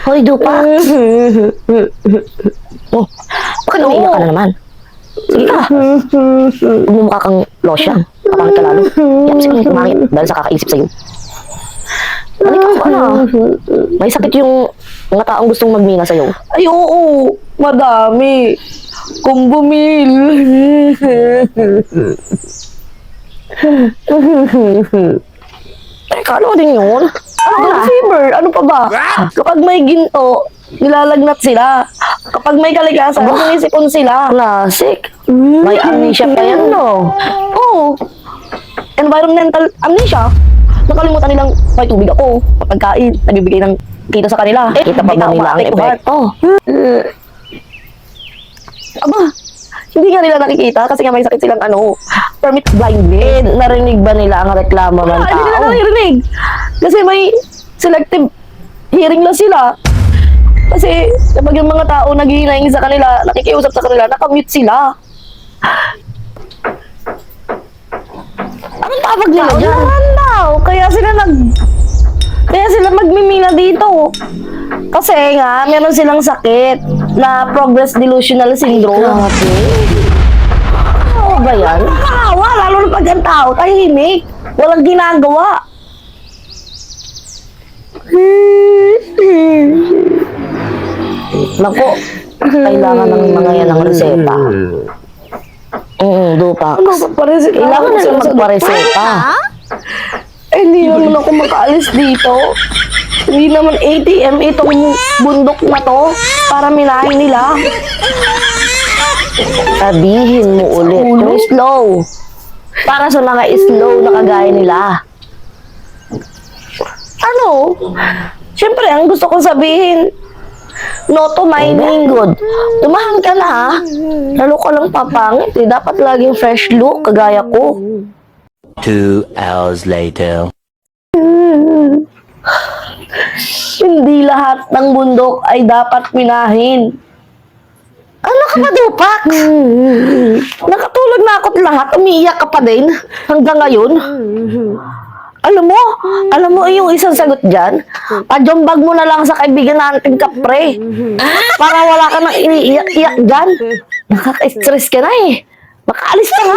Hoy, Dupa. Oh, bakit umiiyak ka na naman? Sige ka. Bumumukha kang lotion. Kapangit ka lalo. Yan, sige kang kumangit dahil sa kakaisip sa'yo. Halika ko, ano? May sakit yung mga taong gustong magmina sa'yo. Ay, oo. Madami. Kumbumil. Teka, ano din yun? Ano fever? Ano pa ba? Kapag may ginto, nilalagnat sila. Kapag may kalikasan, sinisipon sila. Classic. May amnesia pa yan, no? Oo. Environmental amnesia. Nakalimutan nilang may tubig ako. Pagkain, nagbibigay ng kita sa kanila. Kita pa ba nila ang epekto? Aba, hindi nga nila nakikita kasi nga may sakit silang permit blindness. Narinig ba nila ang reklamo ng Hindi nila tao? naririnig. Kasi may selective hearing lang sila. Kasi kapag yung mga tao naghihinaing sa kanila, nakikiusap sa kanila, nakamute sila. Anong tawag nila dyan? Naman daw. Kaya sila magmimina dito. Kasi nga, meron silang sakit na progress delusional syndrome. Grabe. Ano ba yan? Nakakawa, lalo na pag ang tao, tahimik. Walang ginagawa. Naku, kailangan ng mga yan ng reseta. Dupax. Kailangan na lang magpareseta. Hindi naman ako makaalis dito. Hindi naman ATM itong bundok na to para minahin nila. Sabihin mo ulit. Yung slow. Para sa mga slow na kagaya nila. Ano? Siyempre, ang gusto kong sabihin, no to mining. Good. Tumahan ka na ha. Lalo ka lang papangit. Dapat laging fresh look kagaya ko. 2 hours later. Hindi lahat ng bundok ay dapat minahin. Ano ka ba, Dupax? Nakatulog na ako't lahat, umiiyak ka pa din hanggang ngayon. Alam mo yung isang sagot dyan? Pajombag mo na lang sa kaibigan nating kapre. Para wala ka nang iniiyak-iyak dyan. Nakaka-stress ka na eh. Makaalis ka nga.